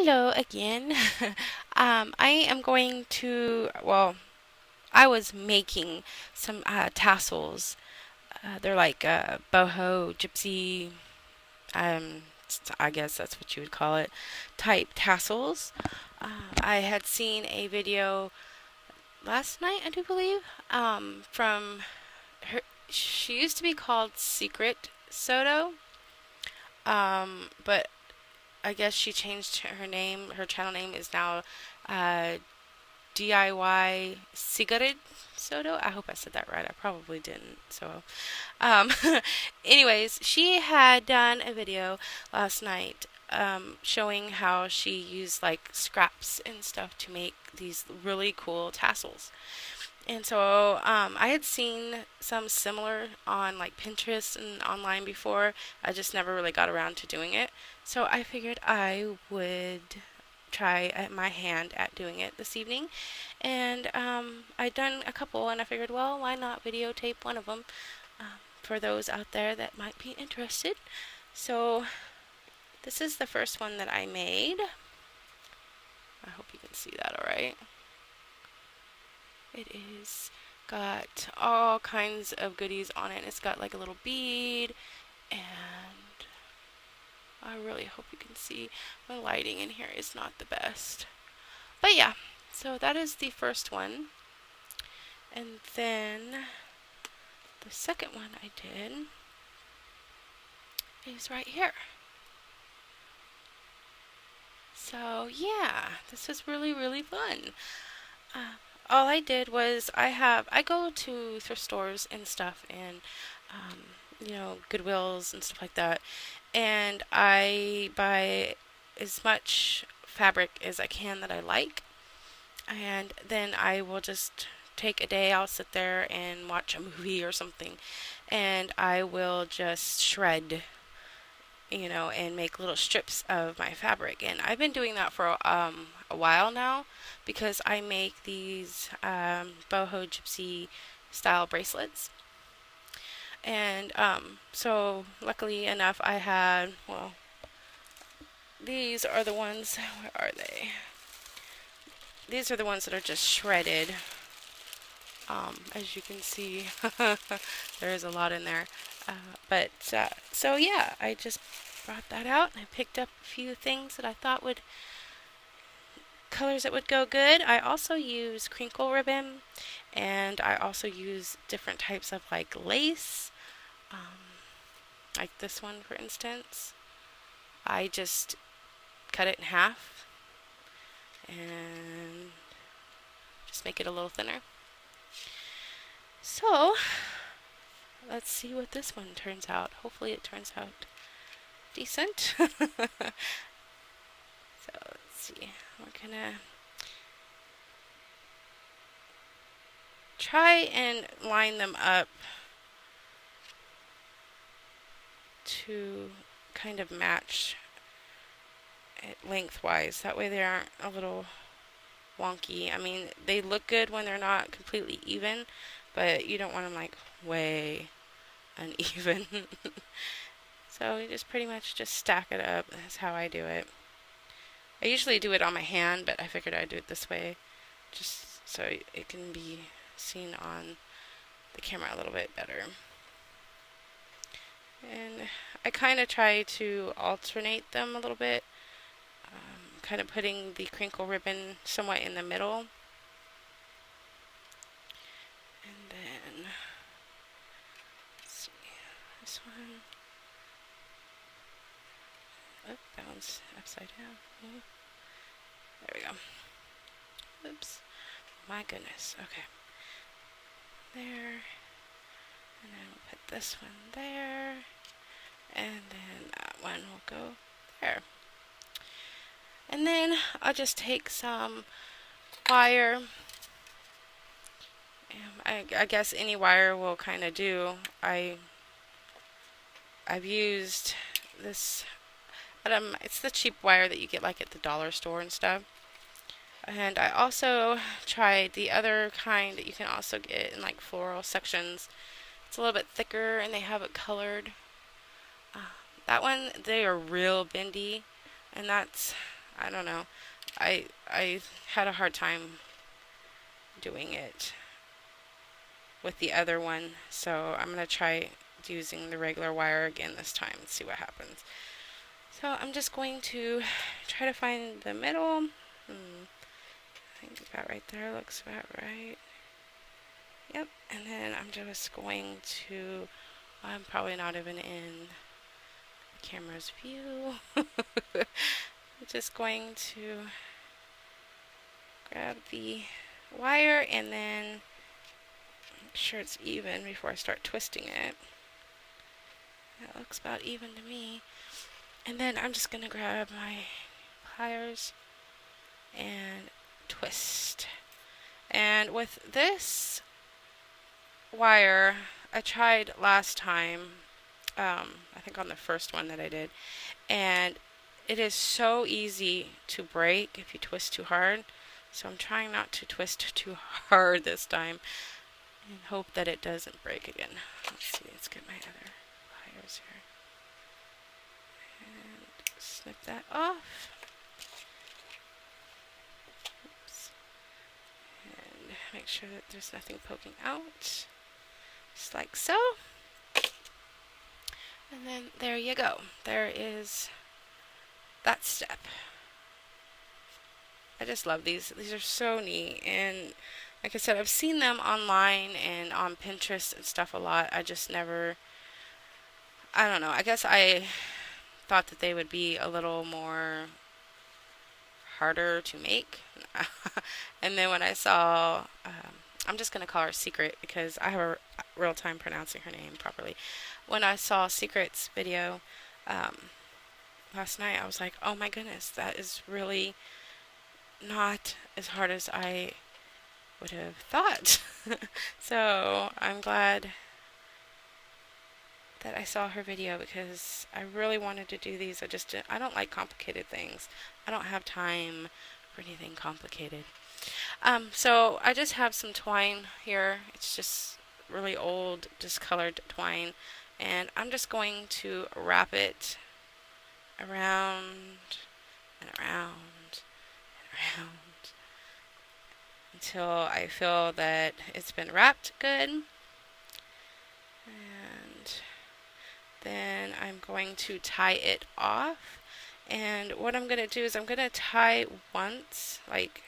Hello again. I am going to, well, I was making some tassels. They're like boho gypsy, I guess that's what you would call it, type tassels. I had seen a video last night, I do believe, from her. She used to be called Secret Soto, but I guess she changed her name. Her channel name is now uh, DIY Cigarette Soto. I hope I said that right. I probably didn't. So, um, anyways, she had done a video last night showing how she used like scraps and stuff to make these really cool tassels. And so I had seen some similar on like Pinterest and online before. I just never really got around to doing it. So I figured I would try my hand at doing it this evening. And I'd done a couple, and I figured, well, why not videotape one of them for those out there that might be interested. So this is the first one that I made. I hope you can see that all right. It is got all kinds of goodies on it. It's got like a little bead, and I really hope you can see. My lighting in here is not the best. But yeah, so that is the first one. And then the second one I did is right here. So yeah, this is really fun. Uh, all I did was I go to thrift stores and stuff and Goodwills and stuff like that, and I buy as much fabric as I can that I like, and then I will just take a day. I'll sit there and watch a movie or something, and I will just shred, and make little strips of my fabric. And I've been doing that for a while now because I make these boho gypsy style bracelets. And so luckily enough, I had, well, these are the ones, where are they? These are the ones that are just shredded. As you can see, there is a lot in there. So yeah, I just brought that out and I picked up a few things that I thought colors that would go good. I also use crinkle ribbon, and I also use different types of like lace, like this one for instance. I just cut it in half and just make it a little thinner. So let's see what this one turns out. Hopefully it turns out decent. So let's see. We're gonna try and line them up to kind of match it lengthwise. That way they aren't a little wonky. I mean, they look good when they're not completely even, but you don't want them like way uneven. So you just pretty much just stack it up. That's how I do it. I usually do it on my hand, but I figured I'd do it this way just so it can be seen on the camera a little bit better. And I kind of try to alternate them a little bit, kind of putting the crinkle ribbon somewhat in the middle. And then, let's see, this one. Oh, that one's upside down. There we go. Oops. My goodness. Okay. There. And then we'll put this one there. And then that one will go there. And then I'll just take some wire. I guess any wire will kind of do. I've used this, it's the cheap wire that you get like at the dollar store and stuff. And I also tried the other kind that you can also get in like floral sections. It's a little bit thicker and they have it colored. That one, they are real bendy, and that's I don't know. I had a hard time doing it with the other one, so I'm gonna try using the regular wire again this time and see what happens. So I'm just going to try to find the middle. I think about right there looks about right. Yep, and then I'm just going to, I'm probably not even in the camera's view. I'm just going to grab the wire and then make sure it's even before I start twisting it. That looks about even to me. And then I'm just going to grab my pliers and twist. And with this wire, I tried last time, I think on the first one that I did, and it is so easy to break if you twist too hard. So I'm trying not to twist too hard this time and hope that it doesn't break again. Let's see, let's get my other pliers here. And snip that off. Oops. And make sure that there's nothing poking out. Just like so. And then there you go. There is that step. I just love these. These are so neat. And like I said, I've seen them online and on Pinterest and stuff a lot. I just never, I don't know. I guess I thought that they would be a little more harder to make. And then when I saw, I'm just going to call her Secret because I have a real time pronouncing her name properly. When I saw Secret's video last night, I was like, oh my goodness, that is really not as hard as I would have thought. So I'm glad that I saw her video because I really wanted to do these. I don't like complicated things. I don't have time for anything complicated. So I just have some twine here. It's just really old, discolored twine. And I'm just going to wrap it around and around and around until I feel that it's been wrapped good. And then I'm going to tie it off. And what I'm going to do is I'm going to tie once, like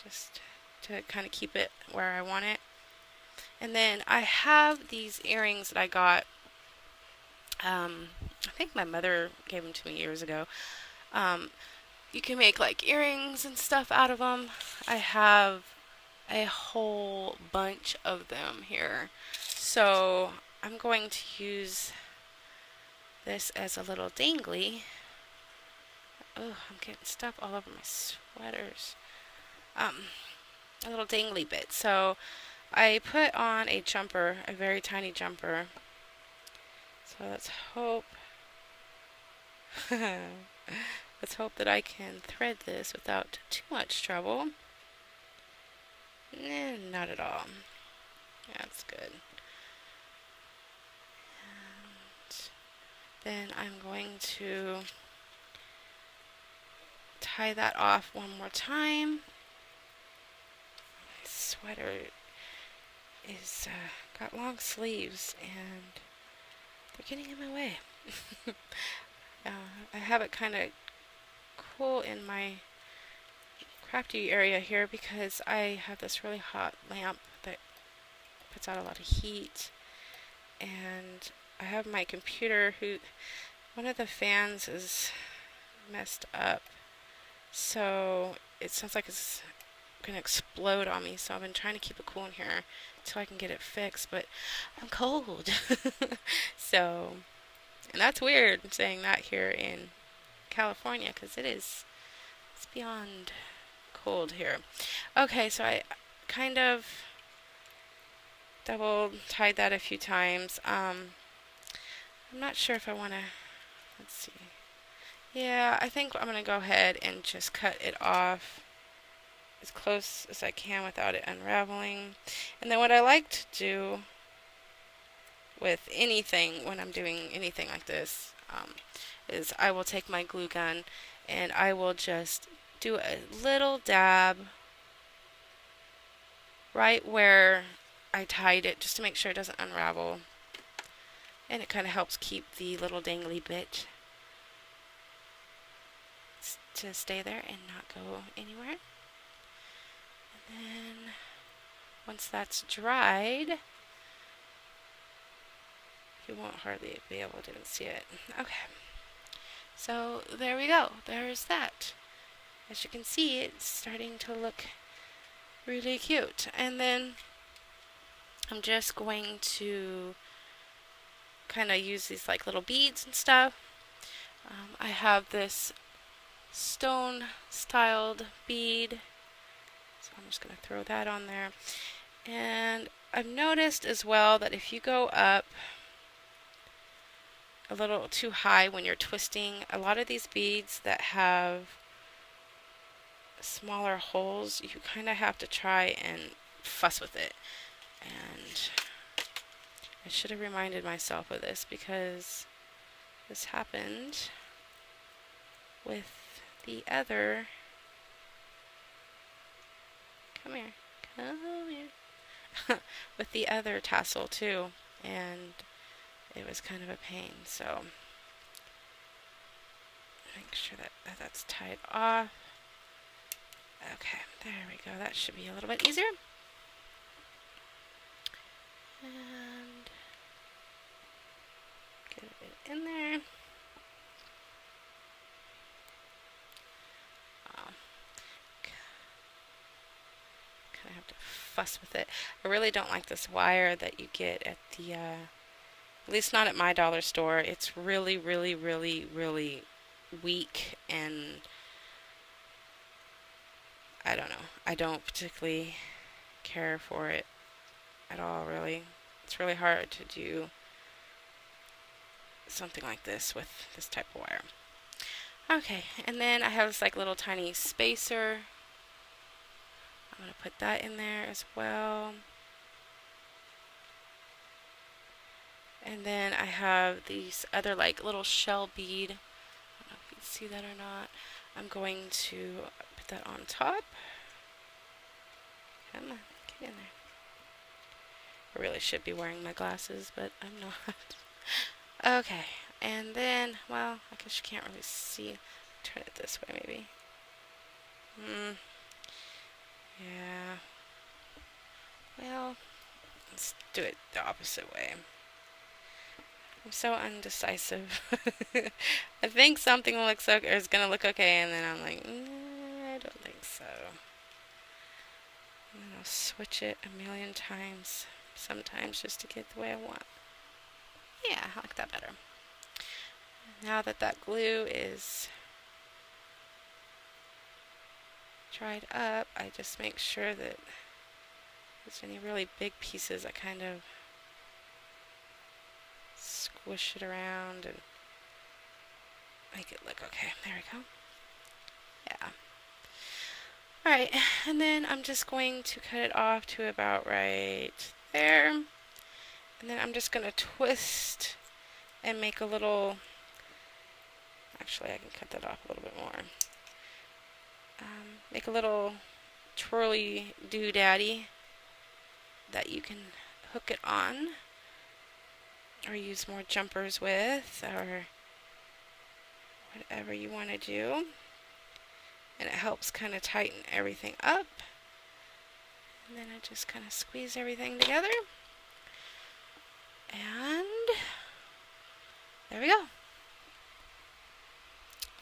just to kind of keep it where I want it. And then I have these earrings that I got, I think my mother gave them to me years ago. You can make like earrings and stuff out of them. I have a whole bunch of them here. So I'm going to use this as a little dangly. Oh, I'm getting stuff all over my sweaters. A little dangly bit. So I put on a jumper, a very tiny jumper. So let's hope let's hope that I can thread this without too much trouble. Not at all. That's good. And then I'm going to tie that off one more time. My sweater is got long sleeves and they're getting in my way. I have it kind of cool in my crafty area here because I have this really hot lamp that puts out a lot of heat, and I have my computer one of the fans is messed up, so it sounds like it's gonna explode on me, so I've been trying to keep it cool in here until I can get it fixed, but I'm cold. So, and that's weird saying that here in California because it's beyond cold here. Okay, so I kind of double tied that a few times. I'm not sure if I want to, let's see. Yeah, I think I'm going to go ahead and just cut it off as close as I can without it unraveling. And then what I like to do with anything, when I'm doing anything like this, is I will take my glue gun and I will just do a little dab right where I tied it just to make sure it doesn't unravel. And it kind of helps keep the little dangly bit to stay there and not go anywhere. And then once that's dried, you won't hardly be able to even see it. Okay, so there we go. There's that. As you can see, it's starting to look really cute. And then I'm just going to kind of use these like little beads and stuff. I have this stone styled bead, so I'm just going to throw that on there. And I've noticed as well that if you go up a little too high when you're twisting, a lot of these beads that have smaller holes, you kind of have to try and fuss with it. And I should have reminded myself of this because this happened with the other, come here, with the other tassel too, and it was kind of a pain. So make sure that that's tied off. Okay, there we go. That should be a little bit easier. And get it in there. Kind of have to fuss with it. I really don't like this wire that you get at the, at least not at my dollar store. It's really, really, really, really weak, and I don't know. I don't particularly care for it at all, really. It's really hard to do something like this with this type of wire. Okay, and then I have this like little tiny spacer. I'm going to put that in there as well. And then I have these other like little shell bead. I don't know if you can see that or not. I'm going to put that on top. Come on, get in there. I really should be wearing my glasses, but I'm not. Okay, and then, well, I guess you can't really see. Turn it this way, maybe. Yeah. Well, let's do it the opposite way. I'm so undecisive. I think something is gonna look okay, and then I'm like, I don't think so. And then I'll switch it a million times, sometimes just to get the way I want. Yeah, I like that better. Now that that glue is dried up, I just make sure that if there's any really big pieces, I kind of squish it around and make it look okay. There we go. Yeah. Alright, and then I'm just going to cut it off to about right there. And then I'm just going to twist and make a little, actually I can cut that off a little bit more. Make a little twirly doodaddy that you can hook it on or use more jumpers with, or whatever you want to do. And it helps kind of tighten everything up. And then I just kind of squeeze everything together. And there we go.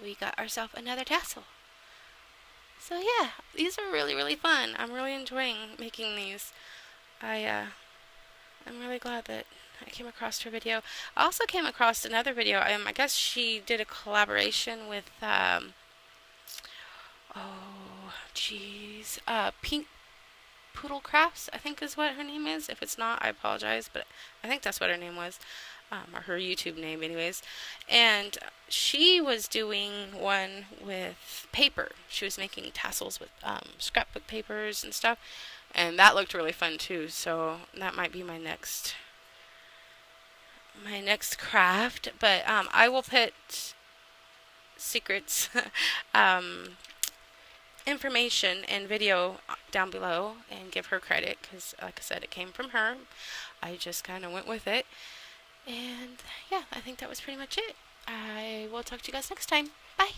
We got ourselves another tassel. So yeah, these are really, really fun. I'm really enjoying making these. I'm really glad that I came across her video. I also came across another video. I guess she did a collaboration with, Pink Poodle Crafts, I think is what her name is. If it's not, I apologize, but I think that's what her name was. Or her YouTube name anyways. And she was doing one with paper. She was making tassels with scrapbook papers and stuff. And that looked really fun too. So that might be my next my next craft. But I will put secrets information and video down below and give her credit because, like I said, it came from her. I just kind of went with it. And yeah, I think that was pretty much it. I will talk to you guys next time. Bye.